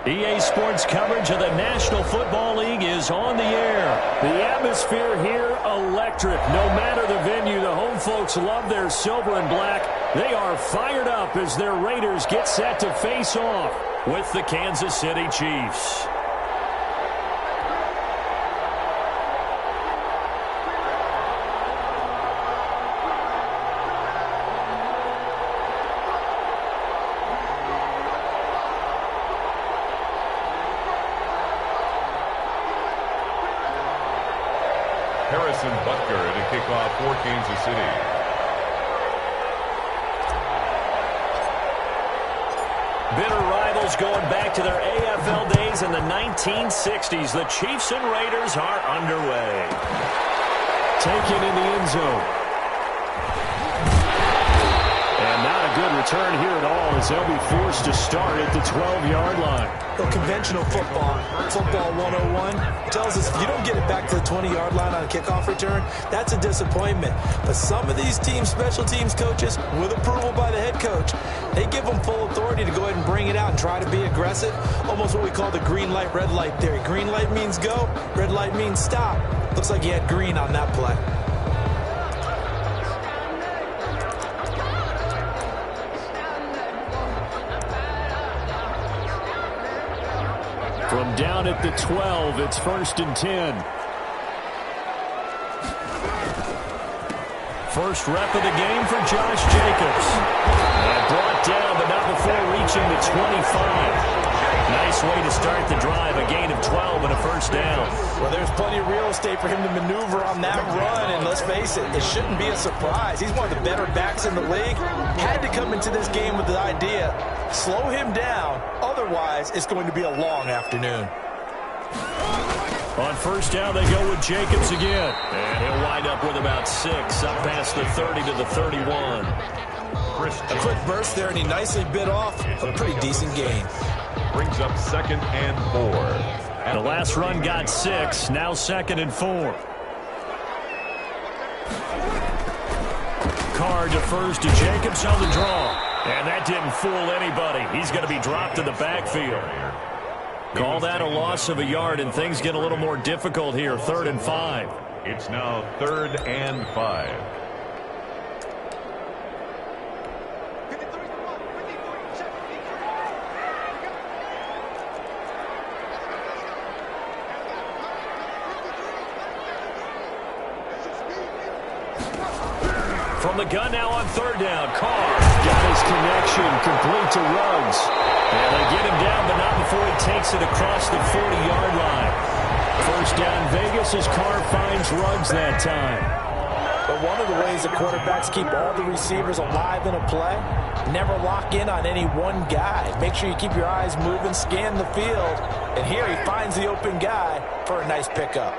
EA Sports coverage of the National Football League is on the air. The atmosphere here, electric. No matter the venue, the home folks love their silver and black. They are fired up as their Raiders get set to face off with the Kansas City Chiefs. Butker at a kickoff for Kansas City. Bitter rivals going back to their AFL days in the 1960s. The Chiefs and Raiders are underway. Taken in the end zone. And not a good return here at all as they'll be forced to start at the 12-yard line. Well, conventional football 101, tells us if you don't get it back to the 20-yard line on a kickoff return, that's a disappointment. But some of these teams, special teams coaches, with approval by the head coach, they give them full authority to go ahead and bring it out and try to be aggressive. Almost what we call the green light, red light theory. Green light means go, red light means stop. Looks like he had green on that play. From down at the 12, it's 1st and 10. First rep of the game for Josh Jacobs. And brought down, but not before reaching the 25. Nice way to start the drive, a gain of 12 and a first down. Well, there's plenty of real estate for him to maneuver on that run, and let's face it, it shouldn't be a surprise. He's one of the better backs in the league. Had to come into this game with the idea, slow him down, otherwise it's going to be a long afternoon. On first down, they go with Jacobs again. And he'll wind up with about 6, up past the 30 to the 31. A quick burst there, and he nicely bit off a pretty decent gain. Brings up 2nd and 4. The last run got 6, now 2nd and 4. Carr defers to Jacobs on the draw. And that didn't fool anybody. He's going to be dropped to the backfield. Call that a loss of a yard, and things get a little more difficult here. 3rd and 5. It's now 3rd and 5. From the gun now on 3rd down. Carr got his connection complete to Ruggs. And they get him down, but not before he takes it across the 40-yard line. First down Vegas as Carr finds Ruggs that time. But one of the ways that quarterbacks keep all the receivers alive in a play, never lock in on any one guy. Make sure you keep your eyes moving, scan the field. And here he finds the open guy for a nice pickup.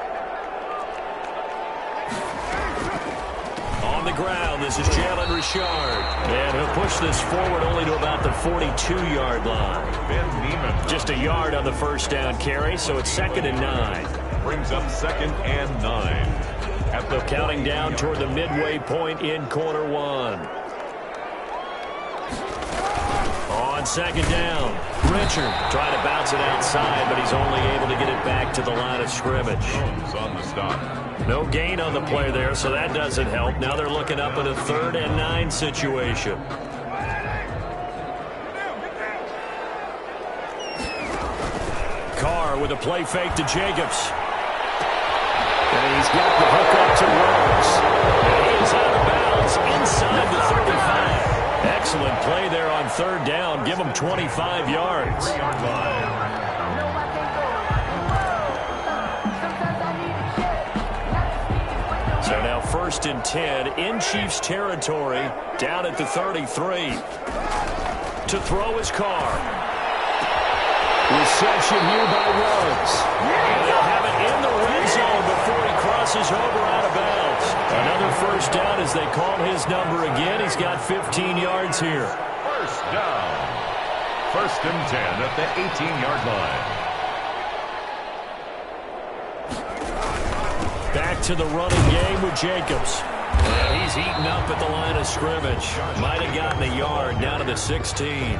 On the ground, this is Jalen Richard. And he'll push this forward only to about the 42-yard line. Ben Neiman. Just a yard on the first down carry, so it's 2nd and 9. Brings up 2nd and 9. At the counting down toward the midway point in quarter 1. On 2nd down, Richard trying to bounce it outside, but he's only able to get it back to the line of scrimmage. On the stop. No gain on the play there, so that doesn't help. Now they're looking up at a 3rd and 9 situation. Carr with a play fake to Jacobs. And he's got the hook up to Ruggs. And he is out of bounds inside the 35. Excellent play there on 3rd down. Give him 25 yards. 3-yard line. So now 1st and 10 in Chiefs territory, down at the 33. To throw his Carr. Reception here by Ruggs. And they'll have it in the red zone before he crosses over out of bounds. Another first down as they call his number again. He's got 15 yards here. First down. 1st and 10 at the 18-yard line. Back to the running game with Jacobs. And he's eaten up at the line of scrimmage. Might have gotten a yard down to the 16.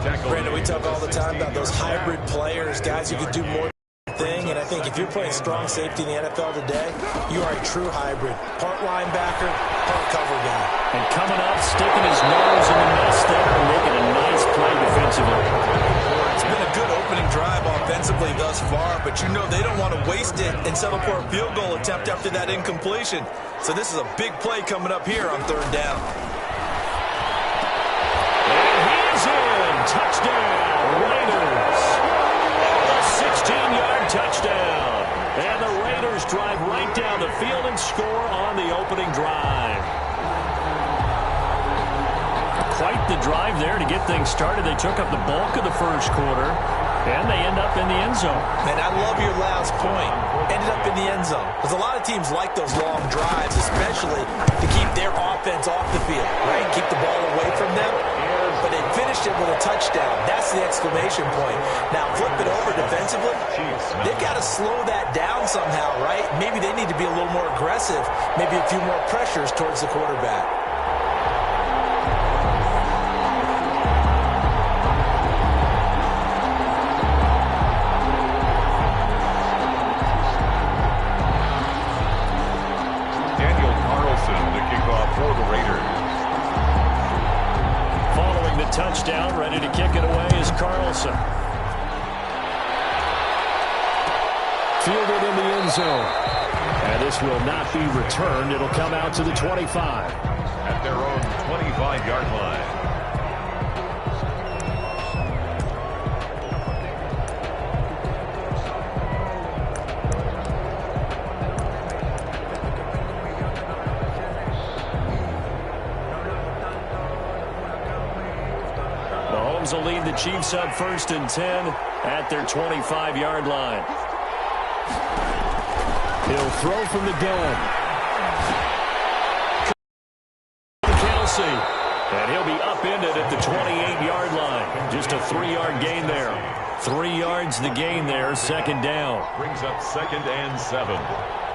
Brandon, we talk all the time about those hybrid players, guys who can do more thing, and I think if you're playing strong safety in the NFL today, you are a true hybrid. Part linebacker, part cover guy. And coming up, sticking his nose in the mess there and making a nice play defensively. It's been a good opening drive offensively thus far, but you know they don't want to waste it and settle for a field goal attempt after that incompletion. So this is a big play coming up here on third down. And he's in. Touchdown, Raiders. A 16-yard touchdown. And the Raiders drive right down the field and score on the opening drive. Quite the drive there to get things started. They took up the bulk of the first quarter, and they end up in the end zone. Man, I love your last point. Ended up in the end zone. Because a lot of teams like those long drives, especially to keep their offense off the field, right? Keep the ball away from them. But they finished it with a touchdown. That's the exclamation point. Now, flip it over defensively. They've got to slow that down somehow, right? Maybe they need to be a little more aggressive. Maybe a few more pressures towards the quarterback. Touchdown, ready to kick it away is Carlson. Fielded in the end zone. And this will not be returned. It'll come out to the 25. At their own 25-yard line. Will lead the Chiefs up 1st and 10 at their 25-yard line. He'll throw from the gun. Kelsey. And he'll be upended at the 28-yard line. Just a 3-yard gain there. 3 yards the gain there, 2nd down. Brings up 2nd and 7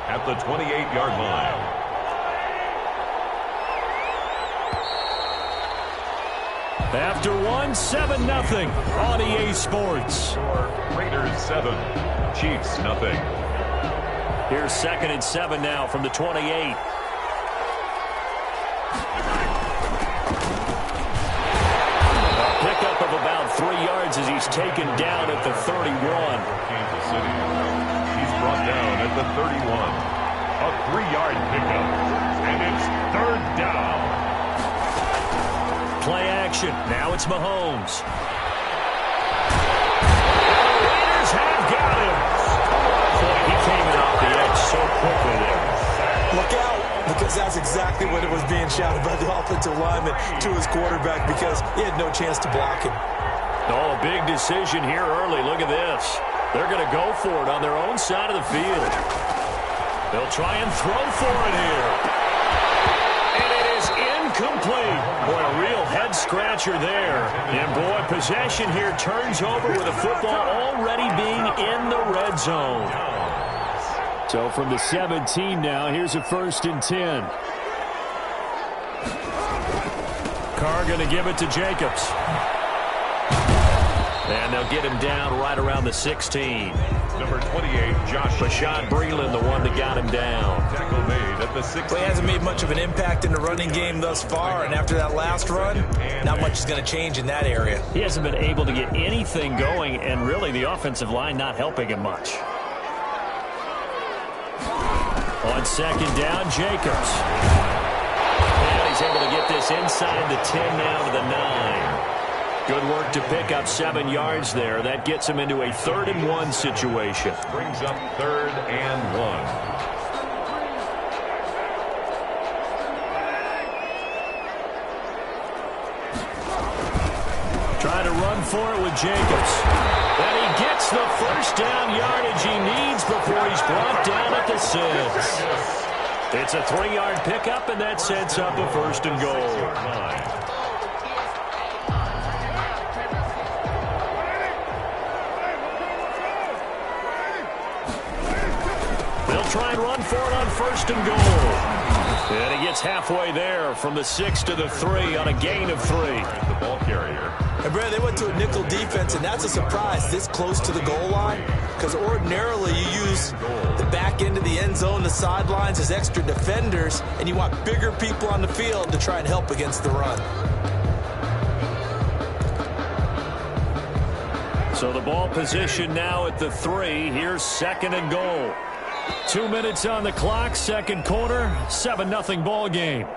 at the 28-yard line. After 7-0 on EA Sports. Raiders 7, Chiefs nothing. Here's 2nd and 7 now from the 28. A pickup of about 3 yards as he's taken down at the 31. Kansas City. He's brought down at the 31. A 3-yard pickup. And it's 3rd down. Play action. Now it's Mahomes. The Raiders have got him. Boy, he came in off the edge so quickly there. Look out, because that's exactly what it was being shouted by the offensive lineman to his quarterback, because he had no chance to block him. Oh, big decision here early. Look at this. They're going to go for it on their own side of the field. They'll try and throw for it here. And it is incomplete. Boy, a real head-scratcher there. And, boy, possession here turns over with the football already being in the red zone. So from the 17 now, here's a 1st and 10. Carr going to give it to Jacobs. And they'll get him down right around the 16. Number 28, Josh Bashaud Breeland, the one that got him down. Tackle made at the 16. Well, he hasn't made much of an impact in the running game thus far, and after that last run, not much is going to change in that area. He hasn't been able to get anything going, and really the offensive line not helping him much. On 2nd down, Jacobs. And he's able to get this inside the 10 now to the 9. Good work to pick up 7 yards there. That gets him into a 3rd and 1 situation. Brings up 3rd and 1. Trying to run for it with Jacobs. And he gets the 1st down yardage he needs before he's brought down at the 6. It's a 3-yard pickup, and that sets up a 1st and goal. Try and run for it on 1st and goal. And he gets halfway there from the 6 to the 3 on a gain of 3. The ball carrier. And, Brad, they went to a nickel defense, and that's a surprise this close to the goal line, because ordinarily you use the back end of the end zone, the sidelines as extra defenders, and you want bigger people on the field to try and help against the run. So the ball position now at the 3. Here's 2nd and goal. 2 minutes on the clock, second quarter, 7-0 ball game.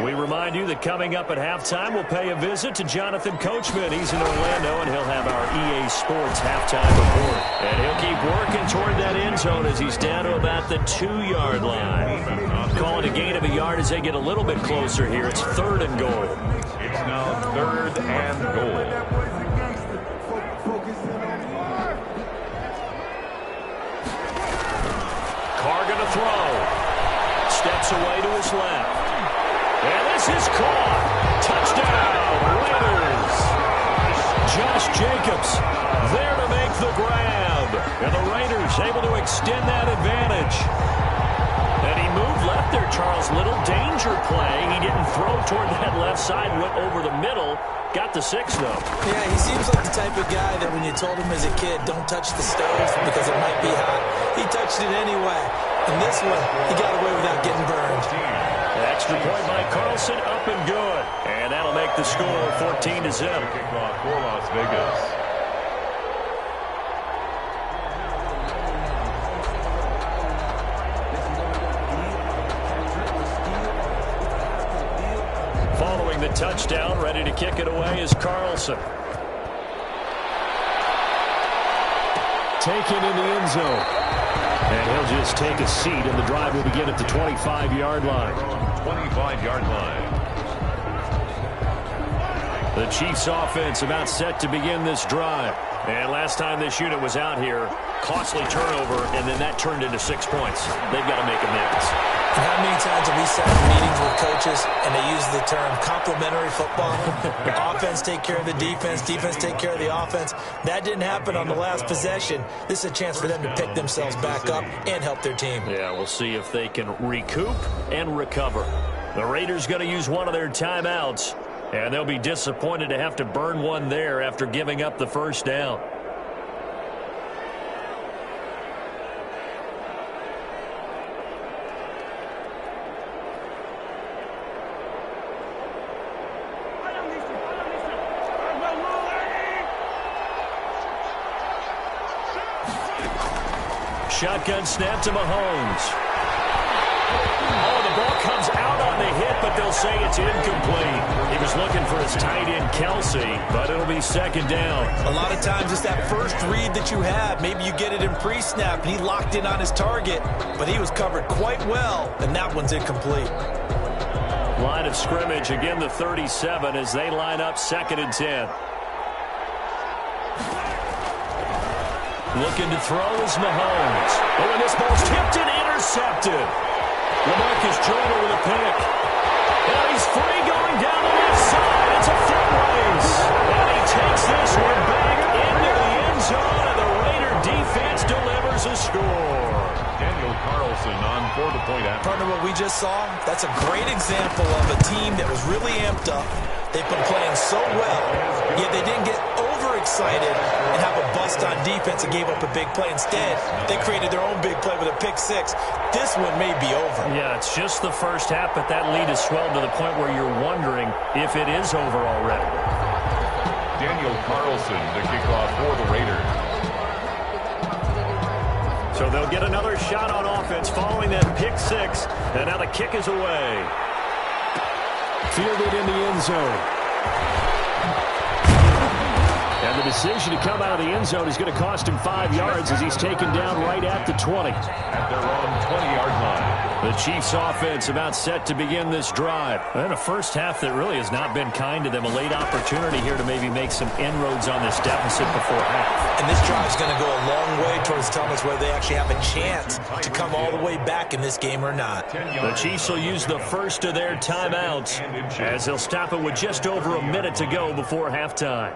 We remind you that coming up at halftime, we'll pay a visit to Jonathan Coachman. He's in Orlando, and he'll have our EA Sports halftime report. And he'll keep working toward that end zone as he's down to about the 2-yard line. Calling a gain of a yard as they get a little bit closer here. It's 3rd and goal. It's now 3rd and goal. Carr going to throw. Steps away to his left. And this is caught. Touchdown, Raiders. Josh Jacobs there to make the grab. And the Raiders able to extend that advantage. And he moved left there, Charles. Little danger play. He didn't throw toward that left side. Went over the middle. Got the 6, though. Yeah, he seems like the type of guy that when you told him as a kid, don't touch the stove because it might be hot, he touched it anyway. And this one, he got away without getting burned. Extra point by Carlson, up and good. And that'll make the score 14-0. Kickoff for Las Vegas. Following the touchdown, ready to kick it away is Carlson. Taken in the end zone. And he'll just take a seat, and the drive will begin at the 25-yard line. 25-yard line. The Chiefs offense about set to begin this drive. And last time this unit was out here, costly turnover, and then that turned into 6 points. They've got to make amends. And how many times have we sat in meetings with coaches and they use the term complementary football? The offense take care of the defense, defense take care of the offense. That didn't happen on the last possession. This is a chance for them to pick themselves back up and help their team. Yeah, we'll see if they can recoup and recover. The Raiders going to use one of their timeouts, and they'll be disappointed to have to burn one there after giving up the first down. Shotgun snap to Mahomes. Oh, the ball comes out on the hit, but they'll say it's incomplete. He was looking for his tight end, Kelsey, but it'll be 2nd down. A lot of times it's that first read that you have. Maybe you get it in pre-snap, and he locked in on his target, but he was covered quite well, and that one's incomplete. Line of scrimmage, again the 37 as they line up 2nd and 10. Looking to throw is Mahomes. Oh, and this ball's tipped and intercepted. LaMarcus Joyner with a pick. And he's free going down the left side. It's a foot race. And he takes this one back into the end zone, and the Raider defense delivers a score. Daniel Carlson on for the point after. Partner, what we just saw, that's a great example of a team that was really amped up. They've been playing so well, yet they didn't get overexcited and have a bust on defense and gave up a big play. Instead, they created their own big play with a pick 6. This one may be over. Yeah, it's just the first half, but that lead has swelled to the point where you're wondering if it is over already. Daniel Carlson, the kickoff for the Raiders. So they'll get another shot on offense following that pick 6, and now the kick is away. Fielded in the end zone. And the decision to come out of the end zone is going to cost him 5 yards as he's taken down right at the 20. At their own 20-yard line. The Chiefs offense about set to begin this drive. And a first half that really has not been kind to them. A late opportunity here to maybe make some inroads on this deficit before half. And this drive is going to go a long way towards telling us whether they actually have a chance to come all the way back in this game or not. The Chiefs will use the first of their timeouts as they'll stop it with just over a minute to go before halftime.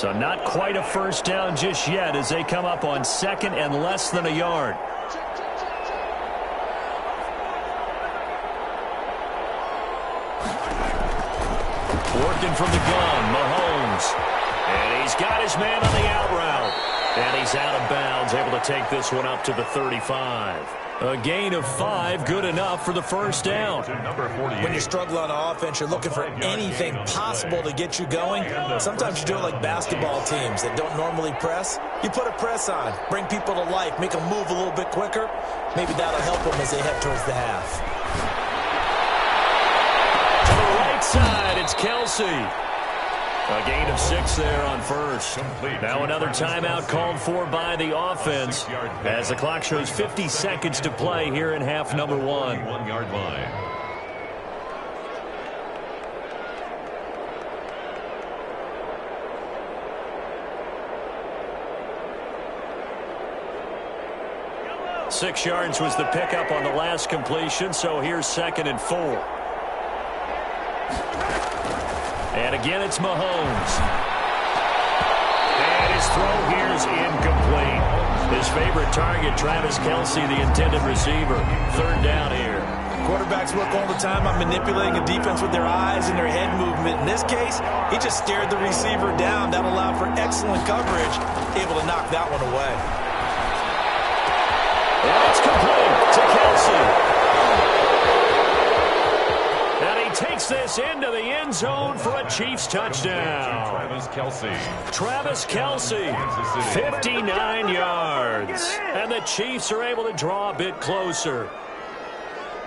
So not quite a first down just yet as they come up on second and less than a yard. Working from the gun, Mahomes. And he's got his man on the out route. And he's out of bounds, able to take this one up to the 35. A gain of 5, good enough for the first down. When you struggle on offense, you're looking for anything possible to get you going. Sometimes you do it like basketball teams that don't normally press. You put a press on, bring people to life, make them move a little bit quicker. Maybe that'll help them as they head towards the half. To the right side, it's Kelsey. A gain of 6 there on first. Now another timeout called for by the offense as the clock shows 50 seconds to play here in half number 1. 1-yard line. Six yards was the pickup on the last completion, so here's 2nd and 4. And again, it's Mahomes. And his throw here is incomplete. His favorite target, Travis Kelsey, the intended receiver. 3rd down here. Quarterbacks work all the time on manipulating a defense with their eyes and their head movement. In this case, he just stared the receiver down. That allowed for excellent coverage, able to knock that one away. And it's complete to Kelsey. Takes this into the end zone for a Chiefs touchdown. Travis Kelsey, 59 yards. And the Chiefs are able to draw a bit closer.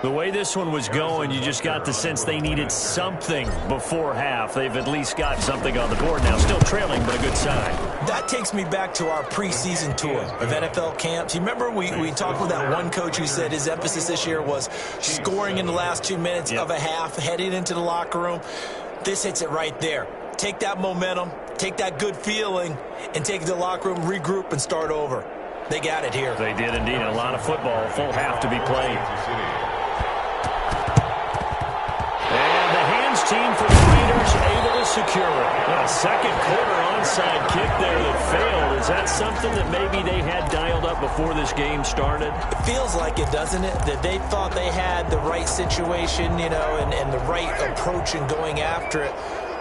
The way this one was going, you just got the sense they needed something before half. They've at least got something on the board now. Still trailing, but a good sign. That takes me back to our preseason tour of NFL camps. You remember we talked with that one coach who said his emphasis this year was scoring in the last 2 minutes of a half, heading into the locker room. This hits it right there. Take that momentum, take that good feeling, and take it to the locker room, regroup, and start over. They got it here. They did indeed. A lot of football, full half to be played. Team for the Raiders able to secure it. A second quarter onside kick there that failed. Is that something that maybe they had dialed up before this game started? It feels like it, doesn't it? That they thought they had the right situation, you know, and the right approach in going after it.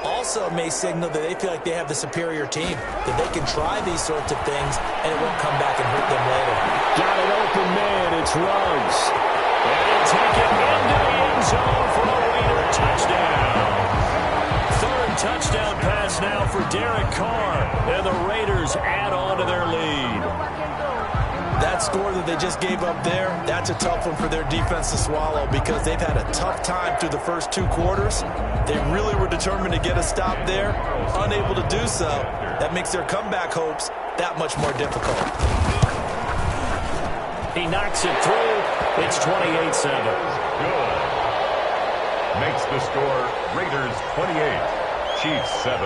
Also may signal that they feel like they have the superior team, that they can try these sorts of things and it won't come back and hurt them later. Got an open man. It's Ruggs. And he'll take it into the end zone for a Raider touchdown. Touchdown pass now for Derek Carr, and the Raiders add on to their lead. That score that they just gave up there, that's a tough one for their defense to swallow because they've had a tough time through the first 2 quarters. They really were determined to get a stop there, unable to do so. That makes their comeback hopes that much more difficult. He knocks it through. It's 28-7. Good. Makes the score Raiders 28. Chiefs 7.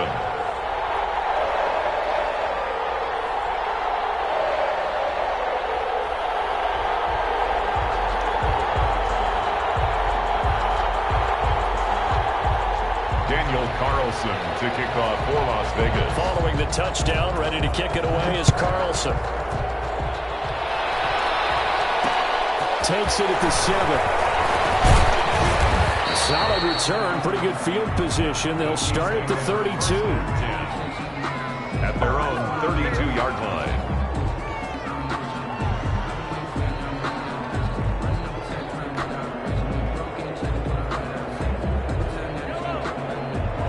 Daniel Carlson to kick off for Las Vegas. Following the touchdown, ready to kick it away is Carlson. Takes it at the 7. Solid return, pretty good field position. They'll start at the 32. At their own 32-yard line.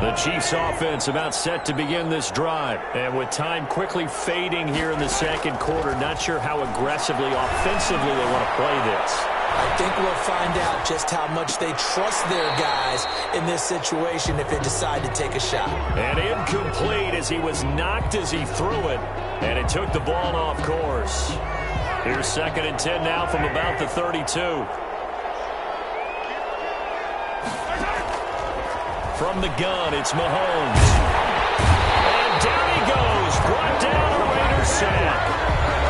The Chiefs offense about set to begin this drive. And with time quickly fading here in the second quarter, not sure how aggressively, offensively they want to play this. I think we'll find out just how much they trust their guys in this situation if they decide to take a shot. And incomplete as he was knocked as he threw it, and it took the ball off course. Here's 2nd and 10 now from about the 32. From the gun, it's Mahomes. And down he goes, brought down a Raiders sack.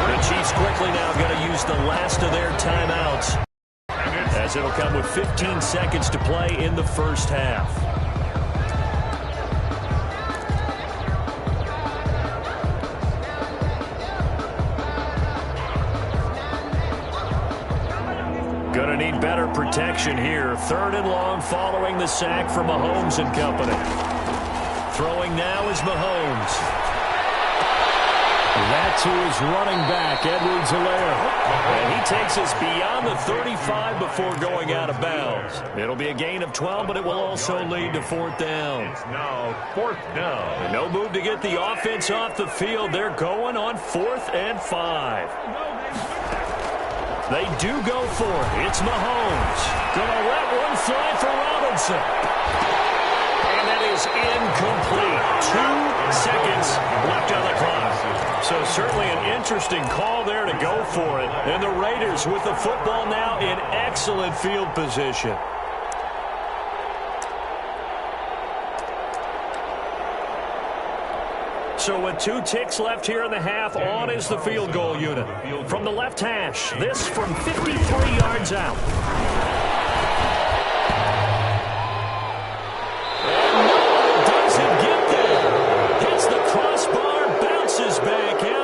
The Chiefs quickly now going to use the last of their timeouts, as it'll come with 15 seconds to play in the first half. better protection here. 3rd and long following the sack from Mahomes and company. Throwing now is Mahomes. That, to his running back, Edwards-Helaire. And he takes us beyond the 35 before going out of bounds. It'll be a gain of 12, but it will also lead to 4th down. It's now 4th down. No move to get the offense off the field. They're going on 4th and 5. They do go for it. It's Mahomes. Gonna let one fly for Robinson. And that is incomplete. 2 seconds left on the clock. So certainly an interesting call there to go for it. And the Raiders with the football now in excellent field position. So with 2 ticks left here in the half, on is the field goal unit. From the left hash, this from 53 yards out. And no, doesn't get there. Hits the crossbar, bounces back out.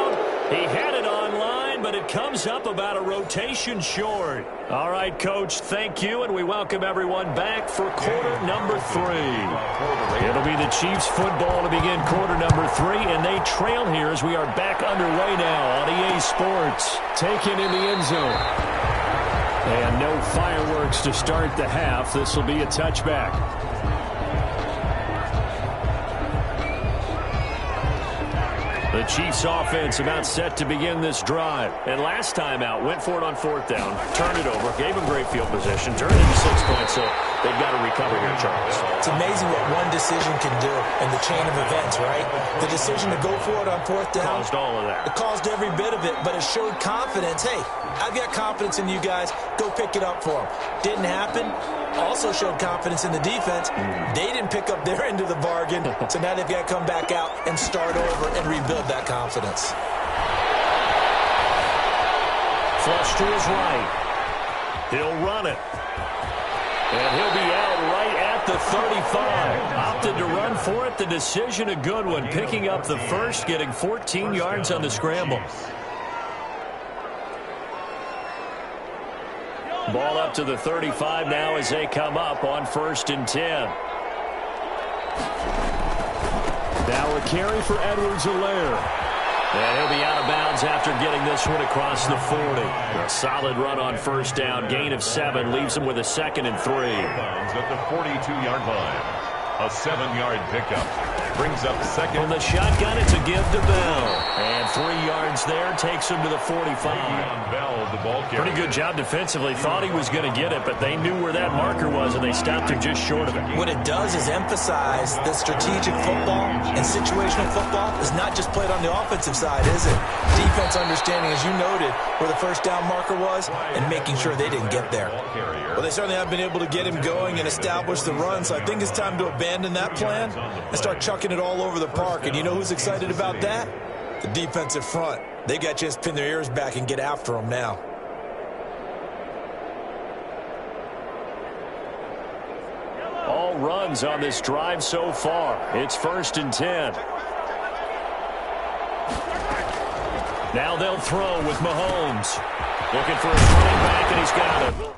He had it online, but it comes up about a rotation short. All right, Coach, thank you, and we welcome everyone back for quarter number 3. It'll be the Chiefs football to begin quarter number 3, and they trail here as we are back underway now on EA Sports. Taken in the end zone. And no fireworks to start the half. This will be a touchback. The Chiefs offense about set to begin this drive. And last time out, went for it on 4th down, turned it over, gave them great field position, turned it into 6 points, so they've got to recover here, Charles. It's amazing what one decision can do in the chain of events, right? The decision to go for it on 4th down. Caused all of that. It caused every bit of it, but it showed confidence. Hey, I've got confidence in you guys. Go pick it up for them. Didn't happen. Also showed confidence in the defense. They didn't pick up their end of the bargain, so now they've got to come back out and start over and rebuild that confidence. Flush to his right. He'll run it. And he'll be out right at the 35. Opted to run for it. The decision a good one. Picking up the first, getting 14 yards on the scramble. Ball up to the 35 now as they come up on 1st and 10. Now a carry for Edwards-Helaire. And he'll be out of bounds after getting this one across the 40. A solid run on 1st down. Gain of 7 leaves him with a 2nd and 3. At the 42-yard line. A 7-yard pickup. Brings up 2nd. From the shotgun, it's a give to Bell. And 3 yards there takes him to the 45. Bell, the ball carrier. Pretty good job defensively. Thought he was going to get it, but they knew where that marker was, and they stopped him just short of it. What it does is emphasize that strategic football and situational football is not just played on the offensive side, is it? Defense understanding, as you noted, where the 1st down marker was and making sure they didn't get there. Well, they certainly have been able to get him going and establish the run, so I think it's time to abandon that plan and start chucking it all over the park. And you know who's excited about that? The defensive front. They got a chance to pin their ears back and get after him now. All runs on this drive so far. It's 1st and 10. Now they'll throw with Mahomes. Looking for his running back, and he's got it.